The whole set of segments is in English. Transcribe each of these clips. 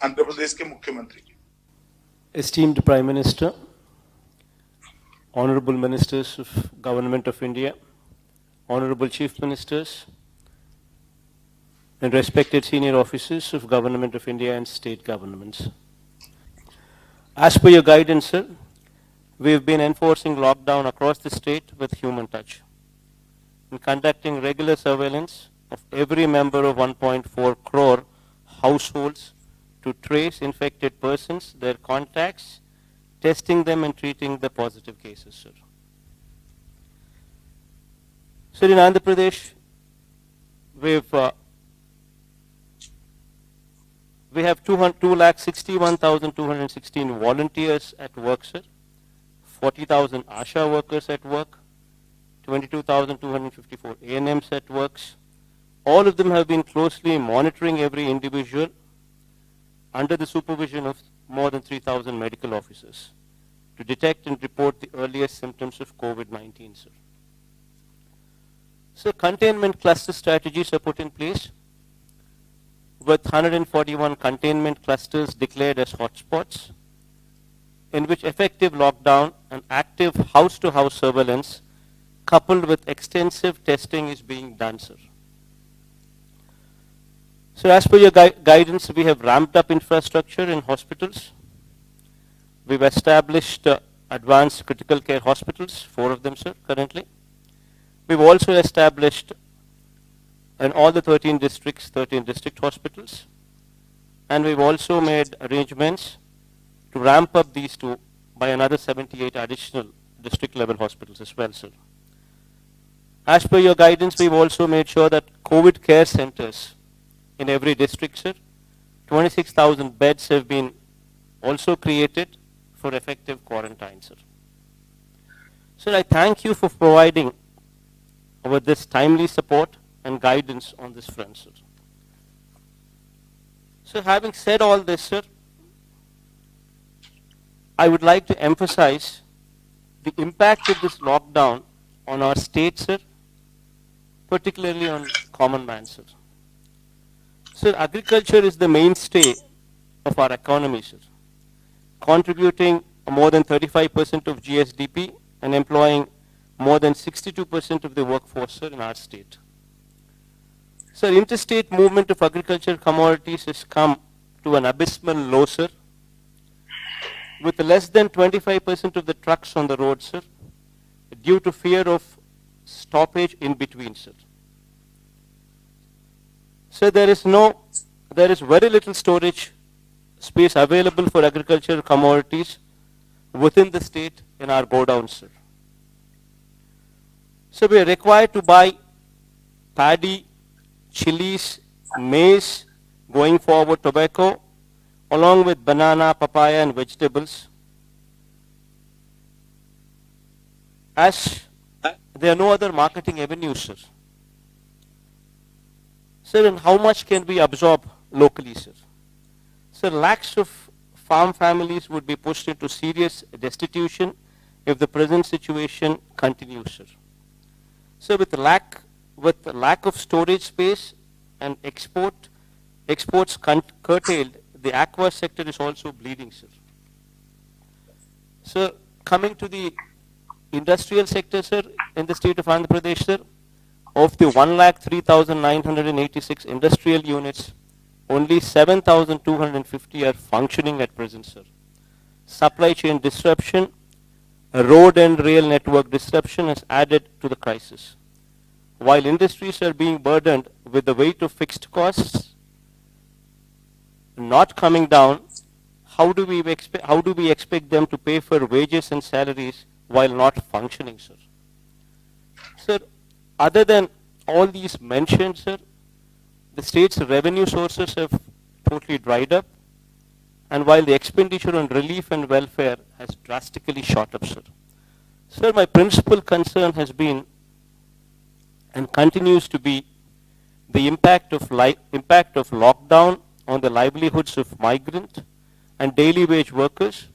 आंध्र प्रदेश के मुख्यमंत्री। Esteemed Prime Minister, Honorable Ministers of Government of India, Honorable Chief Ministers, and respected senior officers of Government of India and state governments. As per your guidance, sir, we have been enforcing lockdown across the state with human touch and conducting regular surveillance of every member of 1.4 crore households to trace infected persons, their contacts, testing them and treating the positive cases, sir. Sir, in Andhra Pradesh, we have 2,61,216 volunteers at work, sir, 40,000 ASHA workers at work, 22,254 ANMs at works. All of them have been closely monitoring every individual under the supervision of more than 3,000 medical officers to detect and report the earliest symptoms of COVID-19, sir. So containment cluster strategies are put in place with 141 containment clusters declared as hotspots, in which effective lockdown and active house-to-house surveillance coupled with extensive testing is being done, sir. So as per your guidance, we have ramped up infrastructure in hospitals. We've established advanced critical care hospitals, 4 of them, sir, currently. We've also established in all the 13 districts, 13 district hospitals. And we've also made arrangements to ramp up these 2 by another 78 additional district level hospitals as well, sir. As per your guidance, we've also made sure that COVID care centers in every district, sir, 26,000 beds have been also created for effective quarantine, sir. Sir, I thank you for providing with this timely support and guidance on this front, sir. So having said all this, sir, I would like to emphasize the impact of this lockdown on our state, sir, particularly on common man, sir. Sir, agriculture is the mainstay of our economy, sir, contributing more than 35% of GSDP and employing more than 62% of the workforce, sir, in our state. Sir, interstate movement of agricultural commodities has come to an abysmal low, sir, with less than 25% of the trucks on the road, sir, due to fear of stoppage in between, sir. So there is very little storage space available for agricultural commodities within the state in our godowns, sir. So we are required to buy paddy, chilies, maize, going forward tobacco, along with banana, papaya and vegetables, as there are no other marketing avenues, sir. Sir, and how much can we absorb locally, sir? Sir, lakhs of farm families would be pushed into serious destitution if the present situation continues, sir. So with the lack of storage space and exports curtailed, the aqua sector is also bleeding, sir. So coming to the industrial sector, sir, in the state of Andhra Pradesh, sir, of the 1,03,986 industrial units, only 7,250 are functioning at present, sir. Supply chain disruption, road and rail network disruption has added to the crisis. While industries are being burdened with the weight of fixed costs not coming down, how do we expect them to pay for wages and salaries while not functioning, sir? Sir, other than all these mentioned, sir, the state's revenue sources have totally dried up, and while the expenditure on relief and welfare has drastically shot up, sir. Sir, my principal concern has been and continues to be the impact of lockdown on the livelihoods of migrant and daily wage workers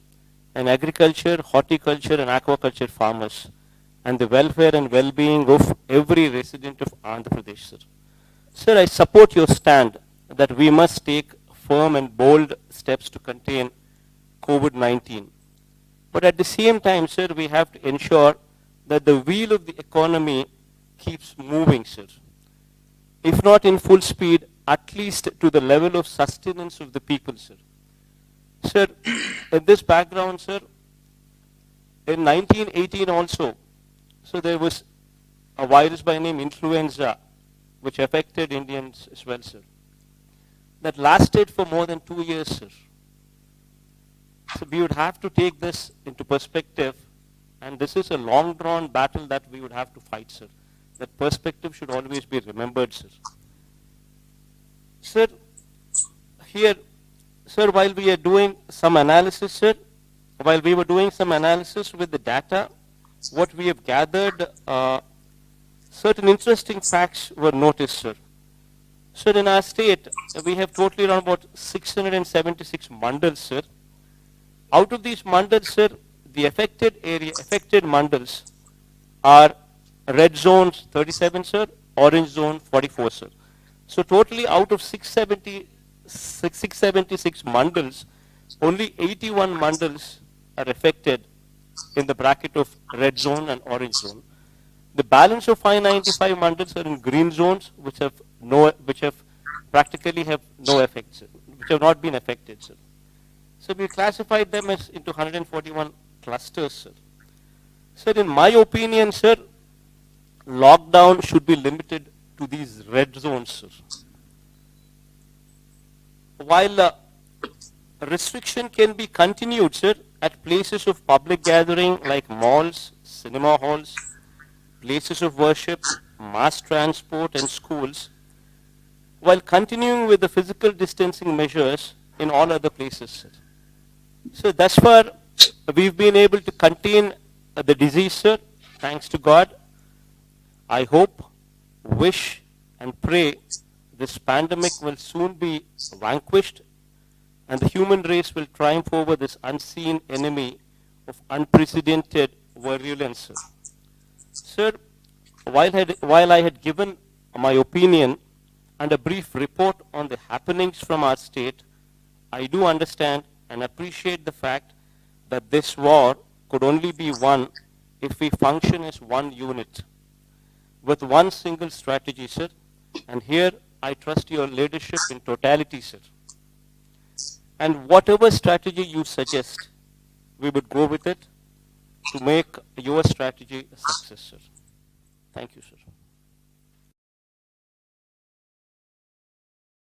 and agriculture, horticulture and aquaculture farmers, and the welfare and well-being of every resident of Andhra Pradesh, sir. Sir, I support your stand that we must take firm and bold steps to contain COVID-19. But at the same time, sir, we have to ensure that the wheel of the economy keeps moving, sir. If not in full speed, at least to the level of sustenance of the people, sir. Sir, in this background, sir, in 1918 also, so there was a virus by name influenza, which affected Indians as well, sir. That lasted for more than 2 years, sir. So we would have to take this into perspective, and this is a long-drawn battle that we would have to fight, sir. That perspective should always be remembered, sir. Sir, here, sir, while we are doing some analysis, sir, while we were doing some analysis with the data, what we have gathered, certain interesting facts were noticed, sir. Sir, in our state, we have totally around about 676 mandals, sir. Out of these mandals, sir, the affected mandals are red zones 37, sir, orange zone 44, sir. So totally out of 676 mandals, only 81 mandals are affected in the bracket of red zone and orange zone. The balance of 595 mandals are in green zones, which have practically no effect, sir, which have not been affected, sir. So we classified them as into 141 clusters, sir. Sir, in my opinion, sir, lockdown should be limited to these red zones, sir. While restriction can be continued, sir, at places of public gathering like malls, cinema halls, places of worship, mass transport and schools, while continuing with the physical distancing measures in all other places, sir. So thus far, we've been able to contain the disease, sir, thanks to God. I hope, wish and pray this pandemic will soon be vanquished and the human race will triumph over this unseen enemy of unprecedented virulence, sir. Sir, while I had given my opinion and a brief report on the happenings from our state, I do understand and appreciate the fact that this war could only be won if we function as one unit, with one single strategy, sir. And here I trust your leadership in totality, sir. And whatever strategy you suggest, we would go with it to make your strategy a success, sir. Thank you, sir.